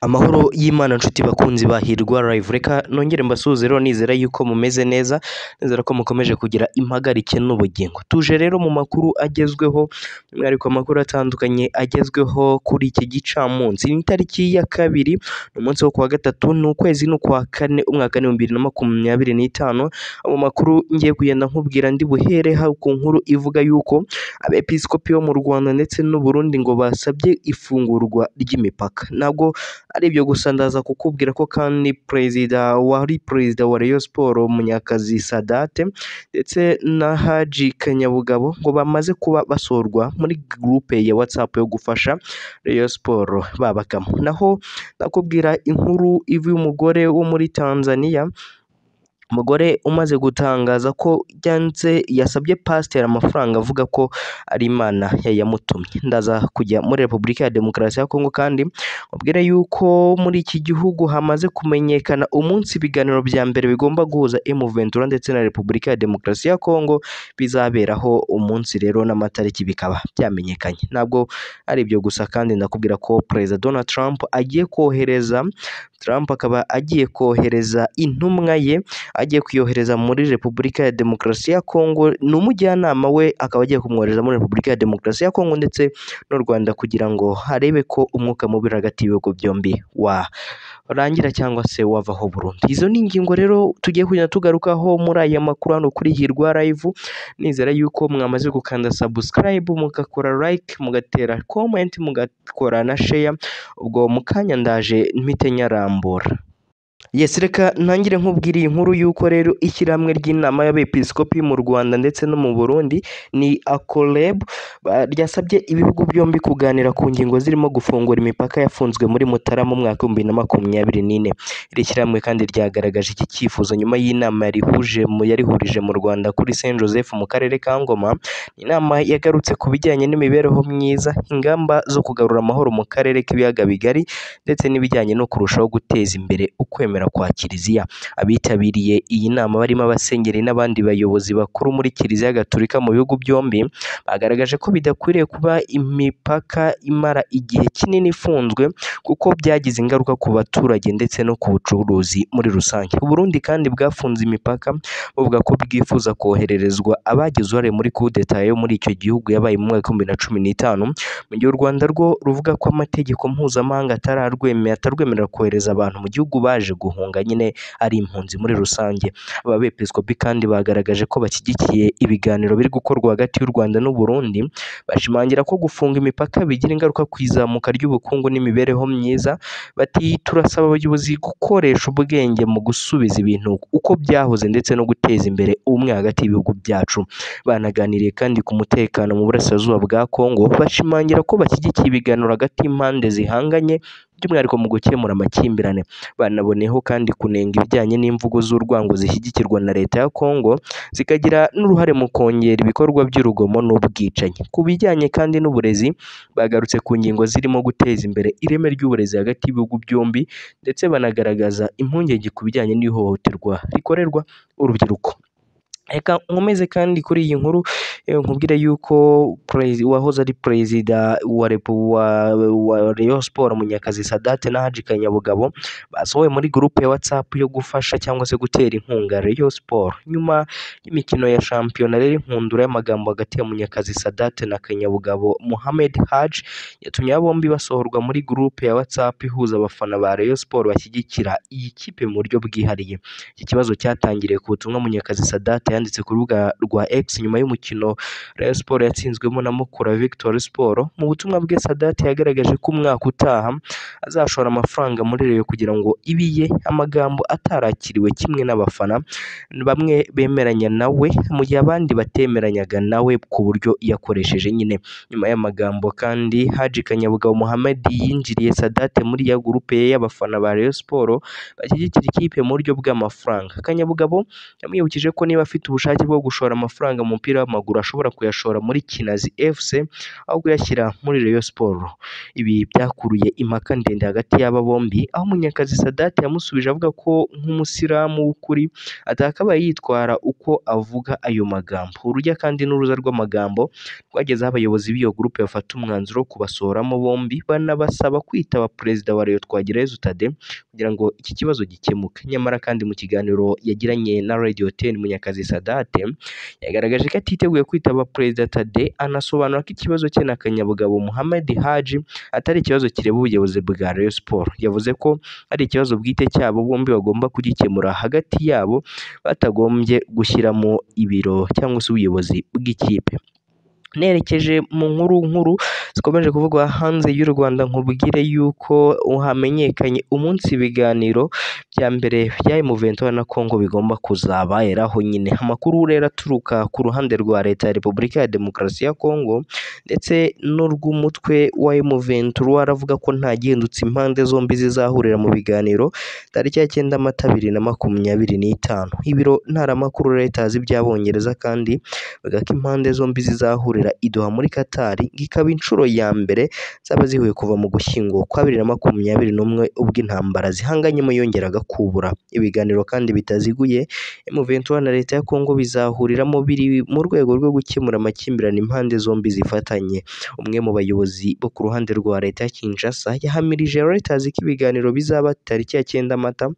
Amahoro y'Imana nshuti bakunzi ba Hirwa Live, reka nongere mbasuhuze rero nizera yuko mumeze neza, nizera ko mukomeje kugira impagarike n'ubugingo. Tuje rero mu makuru agezweho, by'umwihariko amakuru atandukanye agezweho kuri iki gicamunsi. Ni itariki ya kabiri, ni umunsi wo kuwa gatatu, ni ukwezi n'ukwa kane, umwaka ni 2025. Mu makuru ngiye kugenda nkubwira ndi buhere ku nkuru ivuga yuko abepiskopi bo mu Rwanda ndetse n'u Burundi ngo basabye ifungurwa ry'imipaka. Ntabwo ari ibyo gusa, ndaza kukubwira ko kandi perezida wa Rayon Sports Munyakazi Sadate ndetse na Haji Kanyabugabo ngo bamaze kuba basorwa muri groupe ya WhatsApp yo gufasha Rayon Sports babagamo. Naho nakubwira inkuru y'umugore wo muri Tanzania, umugore umaze gutangaza ko yasabye pasiteri amafaranga avuga ko ari Imana yayamutumye. Ndaza kujya muri Repubulika ya Demokarasi ya Kongo kandi mubwire yuko muri iki gihugu hamaze kumenyekana umunsi ibiganiro bya mbere bigomba guhuza M23 ndetse na Repubulika ya Demokarasi ya Kongo bizaberaho, umunsi rero n'amatariki bikaba byamenyekanye. Ntabwo ari ibyo gusa kandi ndakubwira ko Perezida Donald Trump akaba agiye kohereza intumwa ye, agiye kuyohereza muri Repubulika ya Demokarasi ya Kongo. Ni umujyanama we, akaba agiye kumwohereza muri Repubulika ya Demokarasi ya Kongo ndetse n'u Rwanda kugira ngo harebe ko umwuka mubi hagati y'ibihugu byombi warangira cyangwa se wavaho burundu. Izo ni ingingo rero tugiye kugenda tugarukaho muri aya makuru hano kuri Hirwa Live. Nizera yuko mwamaze gukanda subscribe, mugakora like, mugatera comment, mugakora na share. Ubwo mu kanya ndaje mpite nyarambura. Yes, reka ntangire nkubwira iyi nkuru yuko rero ishyirahamwe ry'inama y'abepiskopi mu Rwanda ndetse no mu Burundi ni ACOLEB ryasabye ibihugu byombi kuganira ku ngingo zirimo gufungura imipaka yafunzwe muri Mutarama mu mwaka 2024. Iri shyirahamwe kandi ryagaragaje iki cyifuzo nyuma y'inama yarihurije mu Rwanda kuri Saint Joseph mu karere ka Ngoma. Inama yagarutse ku bijyanye n'imibereho myiza, ingamba zo kugarura amahoro mu karere k'ibiyaga bigari ndetse n'ibijyanye no kurushaho guteza imbere ukwemera kwa Kiliziya. Abitabiriye iyi nama barimo abasengeri n'abandi bayobozi bakuru muri Kiliziya Gatolika mu bihugu byombi bagaragaje ko bidakwiriye kuba imipaka imara igihe kinini ifunzwe kuko byagize ingaruka ku baturage ndetse no ku bucuruzi muri rusange. Uburundi kandi bwafunze imipaka buvuga ko bwifuza kohererezwa abagize uruhare muri coup d'etat yo muri icyo gihugu yabaye mu mwaka 2015, mu gihe u Rwanda rwo ruvuga ko amategeko mpuzamahanga atarwemerera kohereza abantu mu gihugu baje guhunga, nyine ari impunzi muri rusange. Aba bepiskopi kandi bagaragaje ko bashyigikiye ibiganiro biri gukorwa hagati y'u Rwanda n'u Burundi, bashimangira ko gufunga imipaka bigira ingaruka ku izamuka ry'ubukungu n'imibereho myiza. Bati turasaba abayobozi gukoresha ubwenge mu gusubiza ibintu uko byahoze ndetse no guteza imbere ubumwe hagati y'ibihugu byacu. Banaganiriye kandi ku mutekano mu burasirazuba bwa Kongo, bashimangira ko bashyigikiye ibiganiro hagati y'impande zihanganye by'umwihariko mu gukemura amakimbirane. Banaboneyeho kandi kunenga ibijyanye n'imvugo z'urwango zishyigikirwa na leta ya Kongo, zikagira n'uruhare mu kongera ibikorwa by'urugomo n'ubwicanyi. Ku bijyanye kandi n'uburezi, bagarutse ku ngingo zirimo guteza imbere ireme ry'uburezi hagati y'ibihugu byombi ndetse banagaragaza impungenge ku bijyanye n'ihohoterwa rikorerwa urubyiruko. Reka nkomeze kandi kuri iyi nkuru nkubwire yuko wahoze ari perezida wa Rayon Sports Munyakazi Sadate na Haji Kanyabugabo basohoye muri groupe ya WhatsApp yo gufasha cyangwa se gutera inkunga Rayon Sports nyuma y'imikino ya shampiyona. Rero inkundura y'amagambo hagati ya Munyakazi Sadate na Kanyabugabo Mohamed Haji yatumye bombi basohorwa muri groupe ya WhatsApp ihuza abafana ba Rayon Sports bashyigikira iyi kipe mu buryo bwihariye. Iki kibazo cyatangiriye ku butumwa Munyakazi Sadate yanditse ku rubuga rwa X nyuma y'umukino Rayon Sports yatsinzwemo na Mukura Victory Sport. Mu butumwa bwe Sadate yagaragaje ko umwaka utaha azashora amafaranga muri Rayon kugira ngo ibiye, amagambo atarakiriwe kimwe n'abafana bamwe bemeranya nawe mu gihe abandi batemeranyaga nawe ku buryo yakoresheje nyine. Nyuma y'amagambo kandi Haji Kanyabugabo Mohamed yinjiriye Sadate muri ya groupe y'abafana ba Rayon Sports bashyigikira ikipe mu buryo bw'amafaranga. Kanyabugabo yamwibukije ko niba afite ubushake bwo gushora amafaranga mu mupira w'amaguru ashobora kuyashora muri Kinazi FC aho kuyashyira muri Rayon Sports. Ibi byakuruye impaka ndende ndende hagati y'aba bombi, aho Munyakazi Sadat yamusubije avuga ko nk'umusilamu w'ukuri atakabaye yitwara uko avuga ayo magambo. Urujya kandi n'uruza rw'amagambo rwagezeho abayobozi b'iyo gurupe bafata umwanzuro wo kubasohoramo bombi, banabasaba kwitaba Perezida wa Rayon Twagirayezu Tade kugira ngo iki kibazo gikemuke. Nyamara kandi mu kiganiro yagiranye na Radio 10, Munyakazi Sadat yagaragaje ko atiteguye kwitaba Perezida Tade, anasobanura ko ikibazo cye na Kanyabugabo Mohamed Haji atari ikibazo kireba ubuyobozi bwa Rayon Sports. Yavuze ko ari ikibazo bwite cyabo, bombi bagomba kugikemura hagati yabo batagombye gushyiramo ibiro cyangwa se ubuyobozi bw'ikipe. Nerekeje mu nkuru zikomeje kuvugwa hanze y'u Rwanda, nkubwire yuko hamenyekanye umunsi ibiganiro bya mbere bya M23 na Congo bigomba kuzaba aho nyine. Amakuru rero aturuka ku ruhande rwa leta ya Repubulika ya Demokarasi ya Congo ndetse n'urw'umutwe wa M23 aravuga ko nta gihindutse impande zombi zizahurira mu biganiro tariki ya 9 Mata 2025. Ibiro ntaramakuru leta z'ibyabongereza kandi bavuga ko impande zombi zizahurira i Doha muri Qatar, ikaba inshuro ya mbere zaba zihuye kuva mu Gushyingo kwa 2021 ubwo intambara zihanganyemo yongeraga kubura. Ibiganiro kandi bitaziguye M23 na leta ya Congo bizahuriramo biri mu rwego rwo gukemura amakimbirane impande zombi zifatanye. Umwe mu bayobozi bo ku ruhande rwa leta ya Kinshasa yahamirije Reuters ko ibiganiro bizaba tariki ya 9 Mata.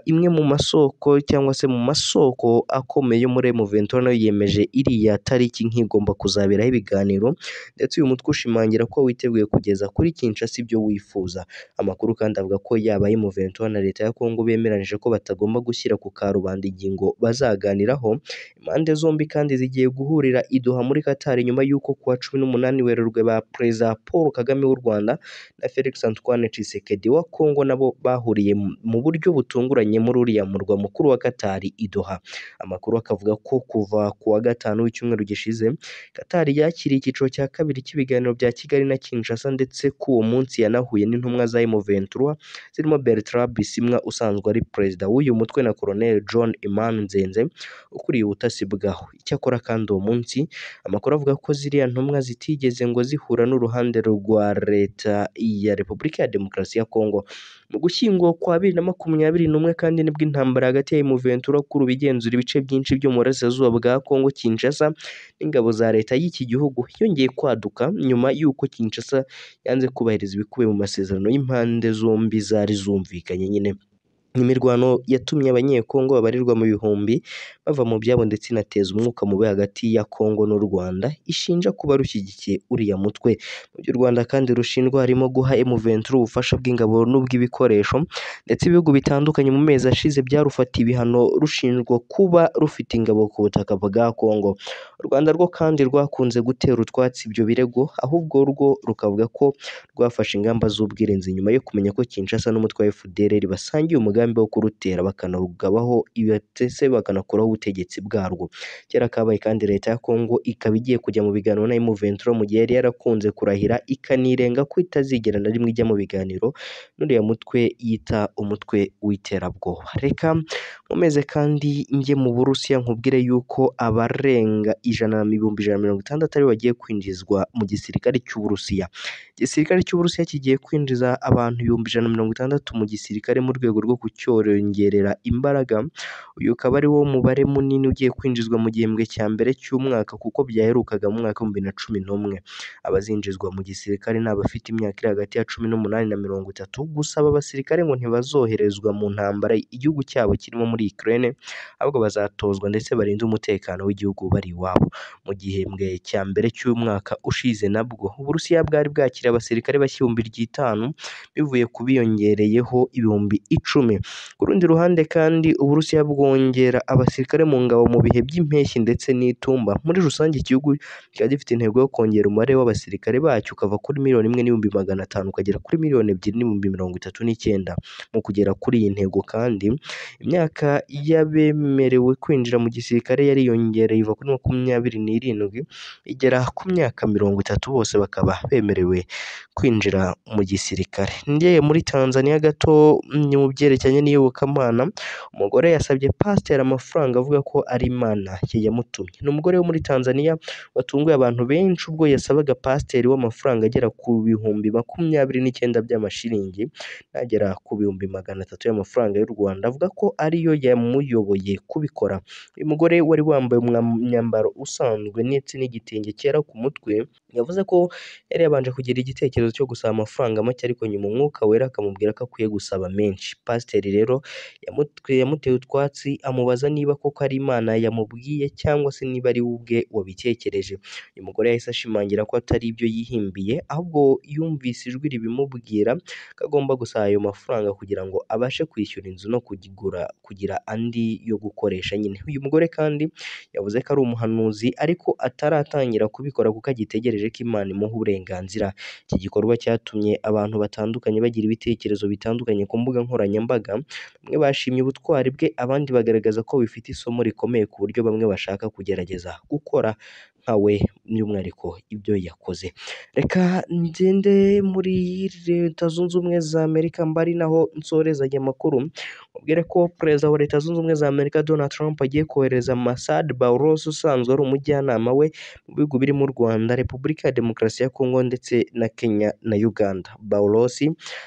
Imwe mu masoko cyangwa se mu masoko akomeye yo muri M23 nayo yemeje iriya tariki nk'igomba kuzaberaho ibiganiro, ndetse uyu mutwe ushimangira ko witeguye kugeza kuri Kinshasa ibyo wifuza. Amakuru kandi avuga ko yaba M23 na leta ya Congo bemeranije ko batagomba gushyira ku karubanda ingingo bazaganiraho. Impande zombi kandi zigiye guhurira i Doha muri Qatar nyuma y'uko kuwa 18 Werurwe ba Perezida Paul Kagame w'u Rwanda na Felix Antoine Tshisekedi wa Congo nabo bahuriye mu buryo butunguranye muri uriya murwa mukuru wa Qatar i Doha. Amakuru akavuga ko kuva kuwa 5 w'icyumweru gishize Qatar yakiriye icyiciro cya kabiri cy'ibiganiro bya Kigali na Kinshasa, ndetse ko uwo munsi yanahuye n'intumwa za M23 zirimo Bertrand Bisimwa usanzwe ari perezida w'uyu mutwe na Colonel John Imanu Nzenze ukuriye ubutasi bwaho. Icyakora kandi uwo munsi amakuru avuga ko ziriya ntumwa zitigeze ngo zihura n'uruhande rwa leta ya Repubulika ya Demokarasi ya Congo. Mu Gushyingo kwa 2021 kandi nibwo intambara hagati ya M23 kuri bigenzura ibice byinshi byo mu burasirazuba bwa Congo Kinshasa n'ingabo za leta y'iki gihugu yongeye kwaduka nyuma y'uko Kinshasa yanze kubahiriza ibikubiye mu masezerano y'impande zombi zari zumvikanye. Nyine imirwano yatumye abanyekongo babarirwa mu bihumbi bava mu byabo ndetse inateza umwuka mubi hagati ya Kongo n'u Rwanda ishinja kuba rushyigikiye uriya mutwe. Mu by'u Rwanda kandi rushinjwa harimo guha M23 ubufasha bw'ingabo n'ubw'ibikoresho, ndetse ibihugu bitandukanye mu mezi ashize byarufatiye ibihano rushinjwa kuba rufite ingabo ku butaka bwa Kongo. U Rwanda rwo kandi rwakunze gutera utwatsi ibyo birego, ahubwo rwo rukavuga ko rwafashe ingamba z'ubwirinzi nyuma yo kumenya ko Kinshasa n'umutwe wa FDLR basangiye umugambi wo kurutera bakanarugabaho ibatese bakanakuraho ubutegetsi bwarwo. Kera kabaye kandi leta ya Congo ikaba igiye kujya mu biganiro na M23 mu gihe yari yarakunze kurahira ikanirenga ko itazigera na rimwe ijya mu biganiro n'uriya mutwe yita umutwe w'iterabwoba. Reka nkomeze kandi njye mu Burusiya nkubwire yuko abarenga 160,000 ari bagiye kwinjizwa mu gisirikare cy'Uburusiya. Igisirikare cy'Uburusiya kigiye kwinjiza abantu 160,000 mu gisirikare mu rwego rwo kucyongerera imbaraga. Uyu ukaba ari wo mubare munini ugiye kwinjizwa mu gihembwe cya mbere cy'umwaka kuko byaherukaga mu mwaka wa 2011. Abazinjizwa mu gisirikare ni abafite imyaka iri hagati ya 18 na 30. Gusa aba basirikare ngo ntibazoherezwa mu ntambara igihugu cyabo kirimo muri Ukraine, ahubwo bazatozwa ndetse barinde umutekano w'igihugu bari iwabo. Mu gihembwe cya mbere cy'umwaka ushize nabwo Uburusiya bwari bwakiriye abasirikare bashya 5,000 bivuye ku biyongereyeho 10,000. Ku rundi ruhande kandi Uburusiya bwongera abasirikare mu ngabo mu bihe by'impeshyi ndetse n'itumba. Muri rusange igihugu kikaba gifite intego yo kongera umubare w'abasirikare bacyo ukava kuri 1,150,000 ukagera kuri 2,039,000. Mu kugera kuri iyi ntego kandi imyaka imyaka y'abemerewe kwinjira mu gisirikare yariyongereye iva kuri 27 igera ku myaka 30, bose bakaba bemerewe kwinjira mu gisirikare. Ngiye muri Tanzania gato mu byerekeranye n'iyobokamana, umugore yasabye pasiteri amafaranga avuga ko ari Imana yamutumye. Ni umugore wo muri Tanzania watunguye abantu benshi ubwo yasabaga pasiteri w'amafaranga agera ku bihumbi 29 by'amashiringi agera ku bihumbi 300 y'amafaranga y'u Rwanda, avuga ko ariyo yamuyoboye kubikora. Uyu mugore wari wambaye umwambaro usanzwe ndetse n'igitenge cyera ku mutwe, yavuze ko yari yabanje kugira igitekerezo cyo gusaba amafaranga make, ariko nyuma Umwuka Wera akamubwira ko akwiye gusaba menshi. Pasiteri rero yamuteye utwatsi amubaza niba koko ari Imana yamubwiye cyangwa se niba ari we ubwe wabitekereje. Uyu mugore yahise ashimangira ko atari ibyo yihimbiye, ahubwo yumvise ijwi ribimubwira ko agomba gusaba ayo mafaranga kugira ngo abashe kwishyura inzu no kugira andi yo gukoresha nyine. Uyu mugore kandi yavuze ko ari umuhanuzi ariko ataratangira kubikora kuko agitegereje ko Imana imuha uburenganzira. Iki gikorwa cyatumye abantu batandukanye bagira ibitekerezo bitandukanye ku mbuga nkoranyambaga. Bamwe bashimye ubutwari bwe, abandi bagaragaza ko bifite isomo rikomeye ku buryo bamwe bashaka kugerageza gukora nka we by'umwihariko ibyo yakoze. Reka ngende muri Leta Zunze Ubumwe za Amerika mbari naho nsoreza aya makuru, mubwire ko Perezida wa Leta Zunze Ubumwe za Amerika Donald Trump agiye kohereza Masad Boulos usanzwe ari umujyanama we mu bihugu birimo u Rwanda, Repubulika ya Demokarasi ya Kongo ndetse na Kenya na Uganda. Boulos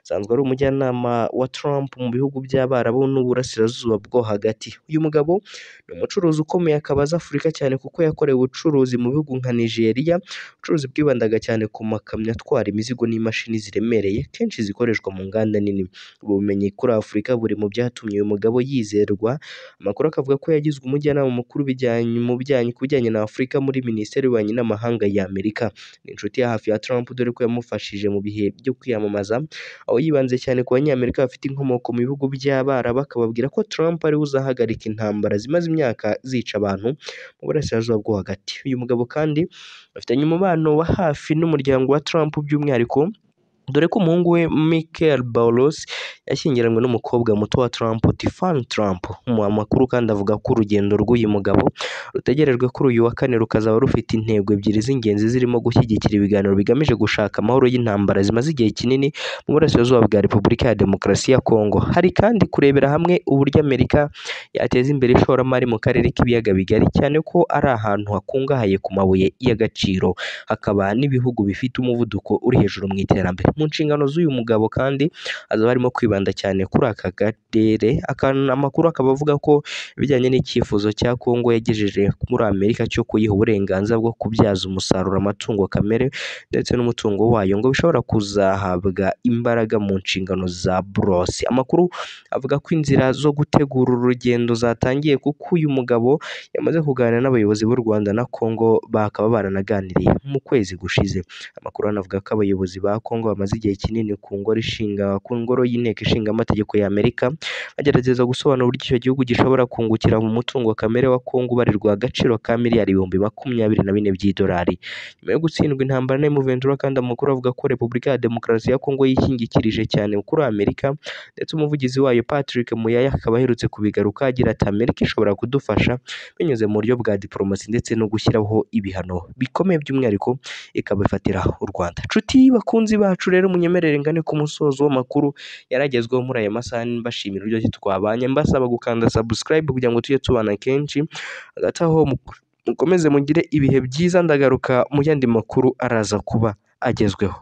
asanzwe ari umujyanama wa Trump mu bihugu by'Abarabu n'Uburasirazuba bwo hagati. Uyu mugabo ni umucuruzi ukomeye, akaba azi Afurika cyane kuko yakorewe ubucuruzi mu bihugu nka Nigeria. Ubucuruzi bwibandaga cyane ku makamyo atwara imizigo n'imashini ziremereye, kenshi zikoreshwa mu nganda nini. Ubumenyi kuri Afurika buri mu byatumye uyu mugabo yizerwa. Amakuru akavuga ko yagizwe umujyanama mukuru ku bijyanye na Afurika muri Minisiteri y'Ububanyi n'Amahanga ya Amerika. Ni inshuti ya hafi ya Trump dore ko yamufashije mu bihe byo kwiyamamaza, aho yibanze cyane ku banyamerika bafite inkomoko mu bihugu by'Abarabu, akababwira ko Trump ariwe uzahagarika intambara zimaze imyaka zica abantu mu Burasirazuba bwo hagati. Uyu mugabo kandi afitanye umubano wa hafi n'umuryango wa Trump by'umwihariko, dore ko umuhungu we Michael Boulos yashyingiranywe n'umukobwa muto wa Trump, Tiffany Trump. Amakuru kandi avuga ko urugendo rw'uyu mugabo rutegerejwe kuri uyu wa kane rukazaba rufite intego ebyiri z'ingenzi, zirimo gushyigikira ibiganiro bigamije gushaka amahoro y'intambara zimaze igihe kinini mu Burasirazuba bwa Repubulika ya Demokarasi ya Kongo. Hari kandi kurebera hamwe uburyo Amerika yateza imbere ishoramari mu karere k'ibiyaga bigari, cyane ko ari ahantu hakungahaye ku mabuye y'agaciro, hakaba n'ibihugu bifite umuvuduko uri hejuru mu iterambere. Mu nshingano z'uyu mugabo kandi hazaba harimo kwibanda cyane kuri aka karere. Amakuru akaba avuga ko ibijyanye n'icyifuzo cya Kongo yagejeje muri Amerika cyo kuyiha uburenganzira bwo kubyaza umusaruro amatungo kamere ndetse n'umutungo wayo ngo bishobora kuzahabwa imbaraga mu nshingano za Boulos. Amakuru avuga ko inzira zo gutegura uru rugendo zatangiye kuko uyu mugabo yamaze kuganira n'abayobozi b'u Rwanda na Kongo, bakaba baranaganiriye mu kwezi gushize. Amakuru anavuga ko abayobozi ba Kongo bamaze igihe kinini ku ngoro y'inteko ishinga amategeko ya Amerika bagerageza gusobanura uburyo icyo gihugu gishobora kungukira mu mutungo kamere wa Kongo ubarirwa agaciro ka miliyari 24 by'idolari. Nyuma yo gutsindwa intambara na M23 kandi amakuru avuga ko Repubulika ya Demokarasi ya Kongo yishingikirije cyane kuri Amerika, ndetse umuvugizi wayo Patrick Muyaya akaba aherutse kubigaruka agira ati Amerika ishobora kudufasha binyuze mu buryo bwa diplomasi ndetse no gushyiraho ibihano bikomeye, by'umwihariko ikabifatira u Rwanda. Nshuti bakunzi bacu rero, munyemerere ngane ku musozo w'amakuru yaragezweho muri aya masaha, mbashimira uburyo twabanye, mbasaba gukanda subscribe kugira ngo tujye tubana kenshi. Hagati aho mukomeze mugire ibihe byiza, ndagaruka mu yandi makuru araza kuba agezweho.